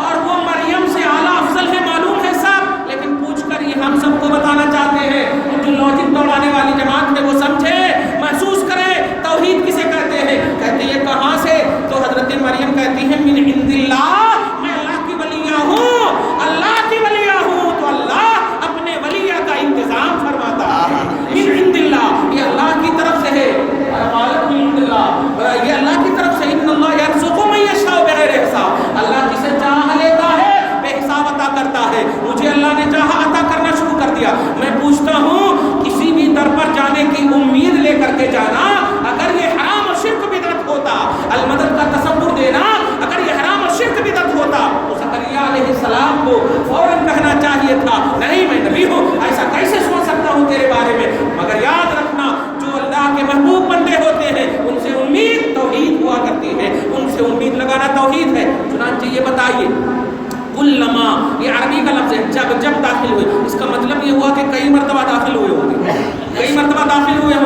Speaker 1: اور وہ مریم سے اعلیٰ افضل ہے، معلوم ہے سب، لیکن پوچھ کر یہ ہم سب کو بتانا چاہتے ہیں. جو لاجک دوڑانے والی جماعت ہے وہ سمجھے، محسوس کرے توحید کسے کہتے ہیں. کہتے ہیں کہاں سے؟ تو حضرت مریم کہتی ہے من عند اللہ، میں اللہ کی ولیہ ہوں، اللہ کی ولیہ ہوں. تو اللہ اپنے ولیہ کا انتظام فرماتا ہے. من عند اللہ، یہ اللہ کی طرف سے ہے. قالت من عند اللہ، یہ اللہ کی طرف سے. ان اللہ یرزق من یشاء بغیر حساب، اللہ جسے چاہ لیتا ہے بے حساب عطا کرتا ہے. مجھے اللہ نے چاہا عطا کرنا شروع کر دیا. میں پوچھتا ہوں کسی بھی در پر جانے کی امید لے کر کے جانا، اگر یہ حرام اور شرک بدعت ہوتا، المدد کا تصور دینا اگر یہ حرام اور شرک بدعت ہوتا تو زکریا علیہ السلام کو فوراً کہنا چاہیے تھا نہیں میں نبی ہوں، ایسا کیسے سوچ سکتا ہوں تیرے بارے میں. مگر یاد رکھنا جو اللہ کے محبوب بندے ہوتے ہیں ان سے امید توحید ہوا کرتی ہے، ان سے امید لگانا توحید ہے. چنانچہ یہ بتائیے کلما، یہ عربی کا لفظ ہے، جب داخل ہوئے، اس کا مطلب یہ ہوا کہ کئی مرتبہ داخل ہوئے ہوں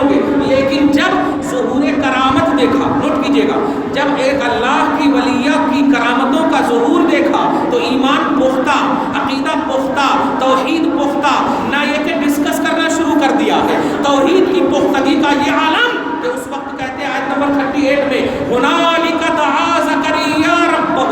Speaker 1: گے، لیکن جب ظہور کرامت دیکھا، نوٹ کیجئے گا، جب ایک اللہ کی ولیہ کی کرامتوں کا ظہور دیکھا تو ایمان پختہ، عقیدہ پختہ، توحید پختہ، نہ یہ کہ ڈسکس کرنا شروع کر دیا ہے. توحید کی پختگی کا یہ عالم کہ اس وقت کہتے ہیں آیت نمبر 38 میں ہنالک دعا زکریا ربہ،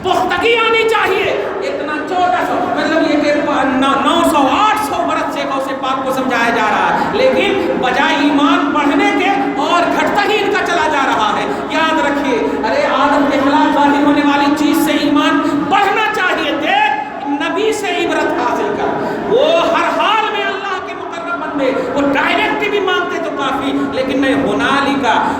Speaker 1: پختگی آنی چاہیے. اتنا 1400 مطلب یہ کہ 900 800 برس سے غوث پاک کو سمجھایا جا رہا ہے، لیکن بجائے ایمان بڑھنے کے اور گھٹتا ہی ان کا چلا جا رہا ہے. یاد رکھیے، ارے آدم کے خلاف ظاہر ہونے والی چیز سے ایمان بڑھنا چاہیے. دیکھ نبی سے عبرت حاصل کر، وہ ہر حال میں اللہ کے مقرب بندے، وہ ڈائریکٹ بھی مانگتے تو کافی، لیکن نہیں.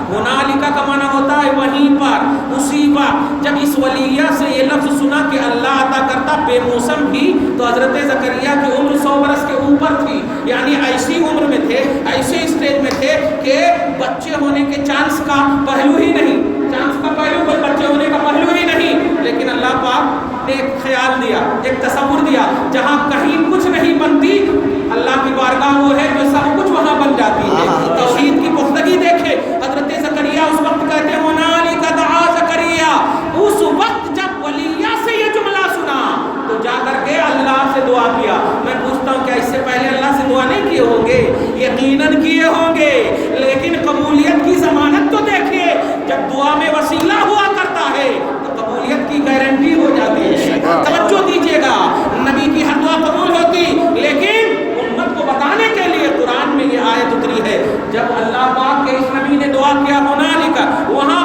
Speaker 1: ہنالکا کا معنی ہوتا ہے وہیں پر، اسی وقت. جب اس ولیہ سے یہ لفظ سنا کہ اللہ عطا کرتا بے موسم بھی، تو حضرت زکریا کی عمر 100 برس کے اوپر تھی، یعنی ایسی عمر میں تھے، ایسے اسٹیج میں تھے کہ بچے ہونے کے چانس کا پہلو ہی نہیں، کوئی بچے ہونے کا پہلو ہی نہیں. لیکن اللہ پاک نے ایک خیال دیا، ایک تصور دیا، جہاں کہیں کچھ نہیں بنتی اللہ کی بارگاہ وہ ہے جو سب کچھ وہاں بن جاتی ہے. توحید کی پختگی دیکھے. حضرت زکریا اس وقت کہتے ہیں ہنالک دعا زکریا، اس وقت جب ولیہ سے یہ جملہ سنا تو جا کر کے اللہ سے دعا کیا. میں پوچھتا ہوں کیا اس سے پہلے اللہ سے دعا نہیں کیے ہوں گے؟ یقیناً کیے ہوں گے، لیکن قبولیت کی ضمانت تو دیکھیے. جب دعا میں وسیلہ ہوا کرتا ہے تو قبولیت کی گارنٹی ہو جاتی ہے. توجہ دیجیے گا، نبی کی ہر دعا قبول ہوتی، لیکن امت کو بتانے کے لیے قرآن میں یہ آیت اتری ہے. جب اللہ پاک کے اس نبی نے دعا کیا ہنالک، وہاں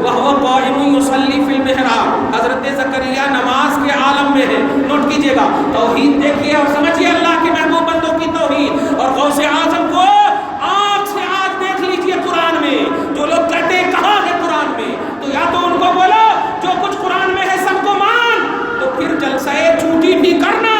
Speaker 1: وَهُوَ قَائِمٌ يُصَلِّي فِي الْمِحْرَابِ، حضرت زکریا نماز کے عالم میں ہے. نوٹ کیجئے گا، توحید دیکھیے اور سمجھیے اللہ کے محبوب بندوں کی توحید. اور غوث اعظم کو آنکھ سے آج دیکھ لیجئے قرآن میں. جو لوگ کہتے ہیں کہاں ہے قرآن میں، تو یا تو ان کو بولو جو کچھ قرآن میں ہے سب کو مان، تو پھر جلسہ چوٹی بھی کرنا،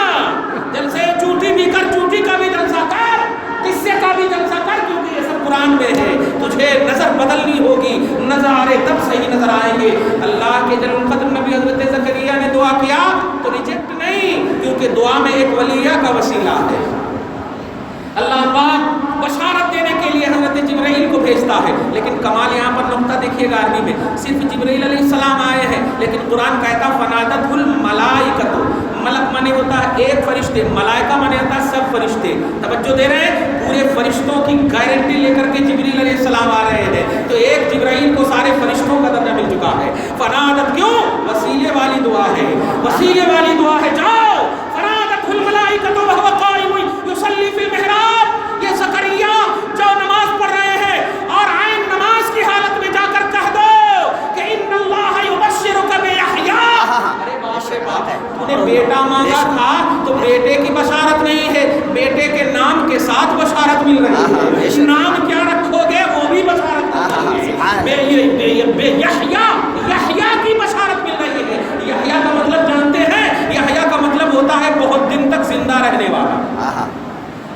Speaker 1: جلسہ چوٹی بھی کر، چوٹی کا بھی جلسہ کر، قصے کا بھی جلسہ کر، کیونکہ یہ سب قرآن میں ہے. تجھے نظر بدلنی ہوگی، نظارے تب صحیح نظر آئیں گے. اللہ کے جل القدر نبی حضرت زکریا نے دعا کیا تو ریجیکٹ نہیں، کیونکہ دعا میں ایک ولیہ کا وسیلہ ہے. اللہ پاک بشارت دینے کے لیے حضرت جبرائیل کو بھیجتا ہے. لیکن کمال یہاں پر نقطہ دیکھیے گا، عربی میں صرف جبرائیل علیہ السلام آئے ہیں، لیکن قرآن کہتا فنادت الملائکۃ. ملک مانے ہوتا ہے ایک فرشتے، ملائکہ مانے ہوتا ہے سب فرشتے. توجہ دے رہے ہیں، پورے فرشتوں کی گارنٹی لے کر کے جبرائیل علیہ السلام آ رہے ہیں. تو ایک جبرائیل کو سارے فرشتوں کا درجہ مل چکا ہے. فنادت کیوں؟ وسیلے والی دعا ہے، وسیلے والی دعا ہے. جاؤ فنادت الملائکۃ وهو قائم یصلی فی المحراب. یہ زکریا جو نماز پڑھ رہے ہیں اور عین نماز کی حالت میں جا کر کہہ دو کہ ان اللہ یبشرک بیحییٰ. ارے باپ رے باپ، تو نے بیٹا مانگا تھا تو بیٹے کی بشارت نہیں ہے، بیٹے کے نام کے ساتھ بشارت مل رہی ہے. نام کیا رکھو گے وہ بھی بشارت یحییٰ کی بشارت مل رہی ہے. یحییٰ کا مطلب جانتے ہیں؟ یحییٰ کا مطلب ہوتا ہے بہت دن تک زندہ رہنے والا.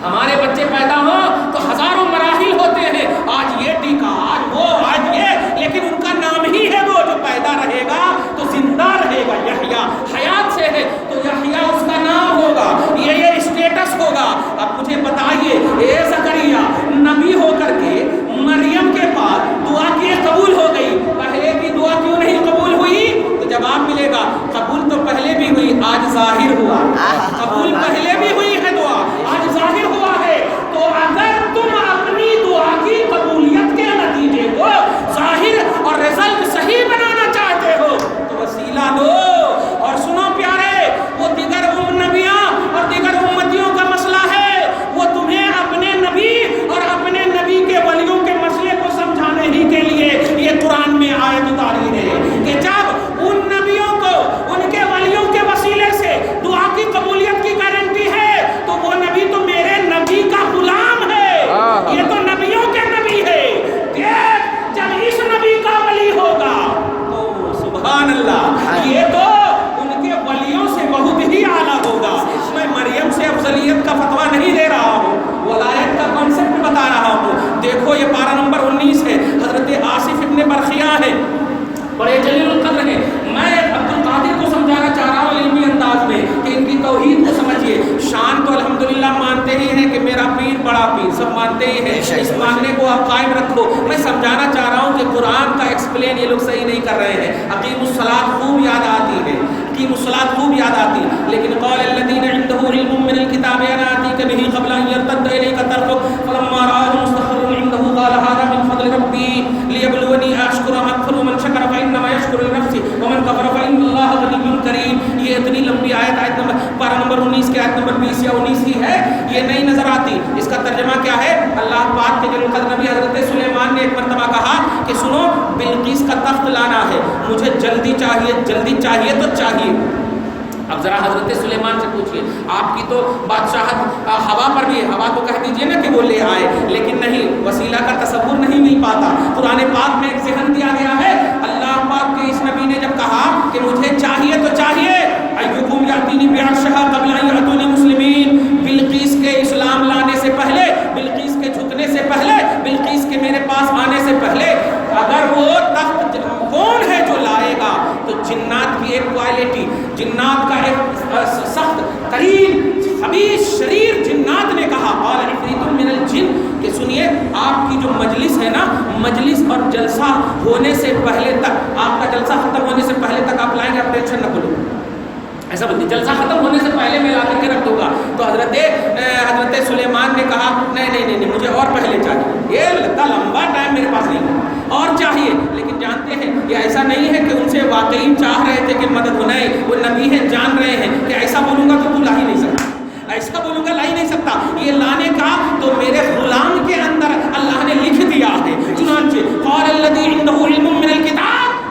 Speaker 1: ہمارے بچے پیدا ہوں تو ہزاروں مراحل ہوتے ہیں، آج یہ ٹیکا، آج وہ، آج یہ، لیکن ان کا نام ہی ہے وہ جو پیدا رہے گا تو زندہ رہے گا. یحییٰ حیات سے ہے تو یحییٰ اس کا نام ہوگا، یہ اسٹیٹس ہوگا. اب مجھے بتائیے، اے زکریا نبی ہو کر کے مریم کے پاس دعا کی قبول ہو گئی، پہلے کی دعا کیوں نہیں قبول ہوئی؟ تو جواب ملے گا قبول تو پہلے بھی ہوئی، آج ظاہر ہوا. قبول پہلے بھی ہوئی ہے دعا، آج ظاہر ہوا ہے. تو اگر تم اپنی دعا کی قبولیت کے نتیجے کو ظاہر اور رزلٹ صحیح بنانا چاہتے ہو تو وسیلہ دو. اور سنو پیارے، وہ دیگر نبیاں اور دیگر امتیوں کا مسئلہ ہے، وہ تمہیں اپنے نبی اور اپنے نبی کے ولیوں کے مسئلے کو سمجھانے ہی کے لیے یہ قرآن میں آیت اتاری ہے کہ جب ان نبیوں کو ان کے ولیوں کے وسیلے سے دعا کی قبولیت کی گارنٹی ہے تو وہ نبی تو میرے نبی کا غلام ہے، یہ تو نبیوں کے نبی ہے. دیکھ جب اس نبی کا ولی ہوگا تو سبحان اللہ، یہ تو ان کے ولیوں سے بہت ہی اعلیٰ ہوگا. میں مریم سے افضلیت کا فتویٰ نہیں دے رہا ہوں، ولایت کا کانسیپٹ بتا رہا ہوں. دیکھو یہ پارہ نمبر 19 ہے، حضرت آصف ابن برخیہ ہے، بڑے جلیل القدر ہیں. میں عبد القادر کو سمجھانا چاہ رہا ہوں علمی انداز میں کہ ان کی توحید کو سمجھیے. شان تو الحمدللہ مانتے ہی ہیں کہ میرا پیر بڑا پیر، سب مانتے ہی ہیں، اس ماننے کو آپ قائم رکھو. میں سمجھانا چاہ رہا ہوں کہ قرآن کا ایکسپلین یہ لوگ صحیح نہیں کر رہے ہیں. اقیم الصلاۃ خوب یاد آتی ہے، اقیم الصلاۃ خوب یاد آتی، لیکن قال الذین عنده علم من الکتاب انا آتیک به قبل ان یرتد الیک طرفک فلما رآه مستقرا عنده قال هذا من فضل ربی لیبلونی اشکر ام اکفر من شکر فانما یشکر لنفسہ ومن کفر فان اللہ غنی کریم. یہ اتنی لمبی آیت پارہ نمبر 19 کے آیت نمبر 20 یا 19 ہی ہے، یہ نہیں نظر آتی. اس کا ترجمہ کیا ہے؟ اللہ پاک کے جل القدر نبی حضرت سلیمان نے ایک مرتبہ کہا کہ سنو بلقیس کا تخت لانا ہے، مجھے جلدی چاہیے، جلدی چاہیے تو چاہیے. اب ذرا حضرت سلیمان سے پوچھئے، آپ کی تو بادشاہت ہوا پر بھی ہے، ہوا کو کہہ دیجئے نا کہ وہ لے آئے، لیکن نہیں، وسیلہ کا تصور نہیں مل پاتا. قرآن پاک میں ایک ذہن دیا گیا ہے. اللہ پاک کے اس نبی نے جب کہا کہ مجھے چاہیے تو چاہیے، ایکم یاتینی بعرشھا قبل ان یاتونی مسلمین، بلقیس کے اسلام لانے سے پہلے، بلقیس کے جھکنے سے پہلے، بلقیس کے میرے پاس آنے سے پہلے اگر وہ تخت کون ہے جو لائے گا، تو جنات کی ایک کوالٹی، جنات کا ایک سخت ترین خبیث شریر جنات نے کہا قال عفریت من الجن کہ سنیے آپ کی جو مجلس ہے نا، مجلس اور جلسہ ہونے سے پہلے تک، آپ کا جلسہ ختم ہونے سے پہلے تک آپ لائیں گے، آپ ٹینشن نہ کرو. ایسا بولتے جلسہ ختم ہونے سے پہلے میں لا کر کے رکھ دوں گا. تو حضرت سلیمان نے کہا نہیں مجھے اور پہلے چاہیے، یہ لگتا لمبا ٹائم میرے پاس نہیں ہے، اور چاہیے. لیکن جانتے ہیں یہ ایسا نہیں ہے کہ ان سے واقعی چاہ رہے تھے کہ مدد ہو، نہیں، وہ نبی ہیں، جان رہے ہیں کہ ایسا بولوں گا تو لا ہی نہیں سکتا، ایسا بولوں گا لا ہی نہیں سکتا. یہ لانے کا تو میرے غلام کے اندر اللہ نے لکھ دیا ہے. چنانچہ قال الذی عنده علم من الکتاب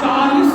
Speaker 1: 40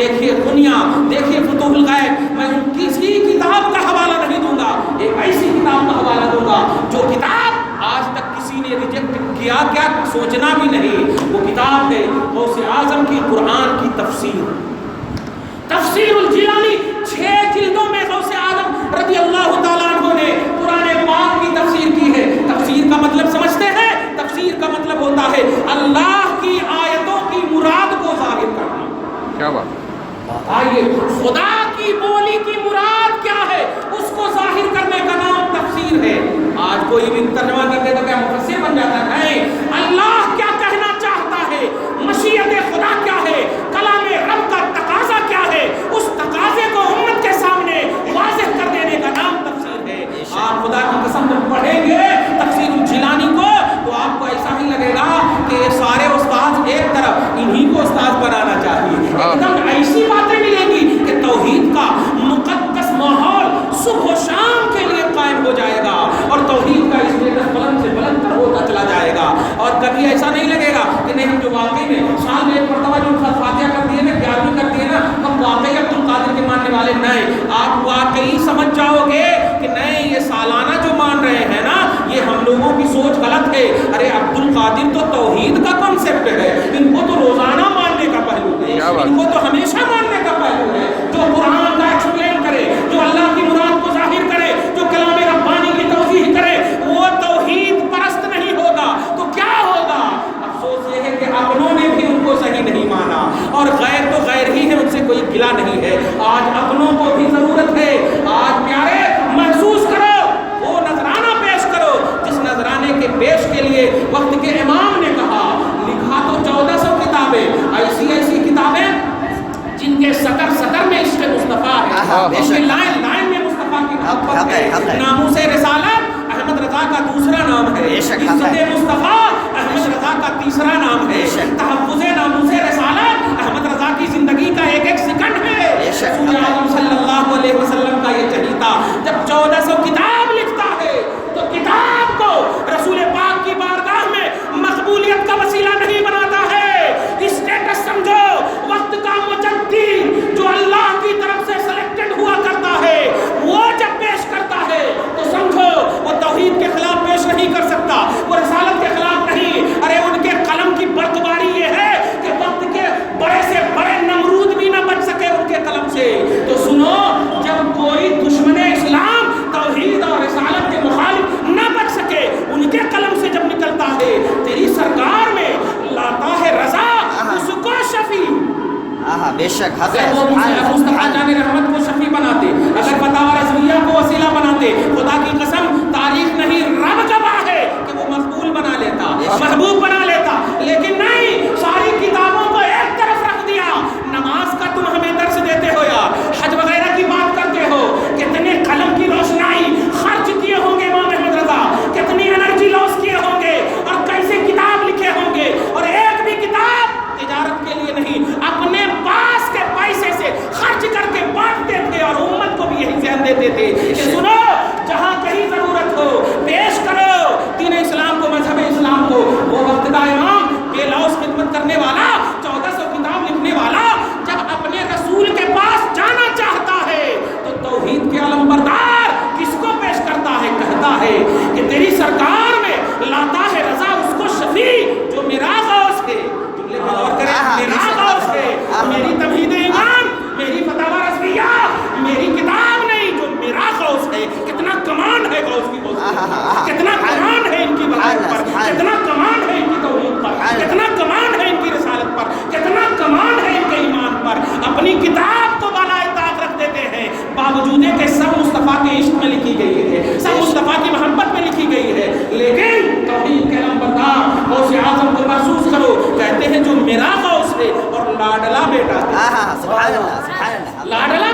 Speaker 1: دیکھیے دنیا، دیکھیے فتوح الغیب، میں کسی کتاب کا حوالہ نہیں دوں گا، ایک ایسی کتاب کا حوالہ دوں گا جو کتاب آج تک کسی نے ریجیکٹ کیا کیا سوچنا بھی نہیں. وہ کتاب ہے غوث اعظم کی قرآن کی تفسیر، تفسیر الجیلانی. 6 جلدوں میں غوث اعظم رضی اللہ تعالیٰ عنہ نے قرآن پاک کی تفسیر کی ہے. تفسیر کا مطلب سمجھتے ہیں؟ تفسیر کا مطلب ہوتا ہے اللہ کی آیتوں کی مراد کو ظاہر کرنا.
Speaker 3: کیا بات؟
Speaker 1: آئیے خدا کی بولی کی مراد کیا ہے اس کو ظاہر کرنے کا نام تفسیر ہے. آج کوئی بھی ترجمہ کر دے تو کیا مفسر بن جاتا ہے؟ اللہ کیا کہنا چاہتا ہے، مشیت خدا کیا ہے، کلام رب کا تقاضا کیا ہے، اس تقاضے کو امت کے سامنے واضح کر دینے کا نام تفسیر ہے. آپ خدا کی قسم جب پڑھیں گے تفسیر الجیلانی کو تو آپ کو ایسا ہی لگے گا کہ سارے استاد ایک طرف، انہی کو استاد بنانا چاہیے. ایک دم ایسی باتیں ملیں گی کہ توحید کا مقدس ماحول صبح و شام کے لیے قائم ہو جائے گا اور توحید کا اسٹیٹس بلند سے بلند تر ہوتا چلا جائے گا. اور کبھی ایسا نہیں لگے گا کہ نہیں ہم جو واقعی میں سال میں ایک مرتبہ جو فاتحہ کر دیے نا، 11ویں کر دیے نا، ہم واقعی عبد القادر کے ماننے والے نہیں. آپ واقعی سمجھ جاؤ گے کہ نہیں، یہ سالانہ جو مان رہے ہیں نا یہ ہم لوگوں کی سوچ غلط ہے. ارے عبد القادر تو توحید کا کانسیپٹ ہے، ان کو تو روزانہ ماننے کا پہلو ہے، ان کو تو ہمیشہ ماننے کا پہلو ہے. جو قرآن کا ایکسپلین کرے، جو اللہ کی مراد کو ظاہر کرے، جو کلام ربانی کی توضیح کرے، وہ توحید پرست نہیں ہوگا. تو کیا ہوگا؟ افسوس یہ ہے کہ اپنوں نے بھی ان کو صحیح نہیں مانا، اور غیر تو غیر ہی ہے، ان سے کوئی گلہ نہیں ہے. آج اپنوں کو بھی ضرورت ہے. آج پیارے محسوس کرو، وہ نذرانہ پیش کرو جس نذرانے کے پیش کے لیے وقت کے امام نے کہا. لکھا تو 1400 کتابیں، ایسی ایسی کتابیں جن کے سطر میں عشق مصطفیٰ ہے، اس کے لائن میں مصطفیٰ کی محبت ہے. ناموس رسالت احمد رضا کا دوسرا نام ہے، عزت مصطفیٰ احمد رضا کا تیسرا نام ہے، تحفظ ناموس رسالت احمد رضا کی زندگی کا ایک ایک سیکنڈ ہے. رسول اعظم صلی اللہ علیہ وسلم کا یہ چہیتا جب 1400 کتاب لکھتا ہے تو کتاب کو رسول پاک کی بارگاہ میں مقبولیت کا وسیلہ نہیں بناتا ہے. اسٹیٹس سمجھو، وقت کا مجدد جو اللہ کی طرف سے سلیکٹڈ ہوا کرتا ہے وہ جب پیش کرتا ہے تو سمجھو وہ توحید کے خلاف پیش نہیں کر سکتا، وہ رسالت کے خلاف نہیں. ارے ان کے قلم کی برقباری یہ ہے کہ وقت کے بڑے سے بڑے نمرود بھی نہ بچ سکے ان کے قلم سے. تو سنو، جب کوئی دشمن اسلام توحید اور رسالت کے مخالف نہ بچ سکے ان کے قلم سے جب نکلتا ہے، تیری سرکار میں لاتا ہے رضا اس کو شفیع.
Speaker 2: بے شک حق ہے.
Speaker 1: مصطفیٰ جان رحمت کو شفیع بناتے، اگر فتاوی رضویہ کو وسیلہ بناتے، خدا کی قسم تاریخ نہیں رب گواہ ہے کہ وہ مقبول بنا لیتا، محبوب بنا لیتا. لیکن نہیں، ساری کتابوں کو ایک طرف رکھ دیا. نماز کا تم ہمیں درس دیتے ہو یا حج وغیرہ کی بات کرتے ہو، کتنے قلم کی روشنائی خرچ کیے ہوں گے امام احمد رضا، کتنی انرجی لاس کیے ہوں گے اور کیسے کتاب لکھے ہوں گے. اور ایک بھی کتاب تجارت کے لیے نہیں، اپنے پاس کے پیسے سے خرچ کر کے بانٹتے تھے اور امت کو بھی یہی ذہن دیتے تھے کہ سنو، جہاں کہیں ضرورت ہو پیش کرو دین اسلام کو، مذہب اسلام کو. وہ وقت کا امام، بے لوث خدمت کرنے والا، 1400 کتاب لکھنے والا، جب اپنے رسول کے پاس جانا چاہتا ہے تو توحید کے علم بردار کس کو پیش کرتا ہے؟ کہتا ہے کہ تیری سرکار میں لاتا ہے رضا اس کو شفیع جو میرا غوث ہے. اور کرے میرا غوث ہے، میری تمہید ایمان، میری فتاوی رضویہ، میری کتاب نہیں، جو میرا غوث ہے. کتنا کمان ہے غوث کی غوث، کتنا کمان ہے ان کی بلاغت پر، کتنا کمان ہے ان کی توحید پر، کتنا کمان ہے ان کی رسالت پر، کتنا کمان ہے ان کے ایمان پر. اپنی کتاب کو بالائے طاق رکھ دیتے ہیں، باوجود کہ سب مصطفیٰ کے عشق میں لکھی گئی ہے، سب مصطفیٰ کی محبت میں لکھی گئی ہے. لیکن توحید کے علم بردار غوث اعظم کو محسوس کرو، کہتے ہیں جو میرا غوث ہے اور لاڈلا بیٹا ہے.
Speaker 2: سبحان اللہ، سبحان اللہ.
Speaker 1: لاڈلا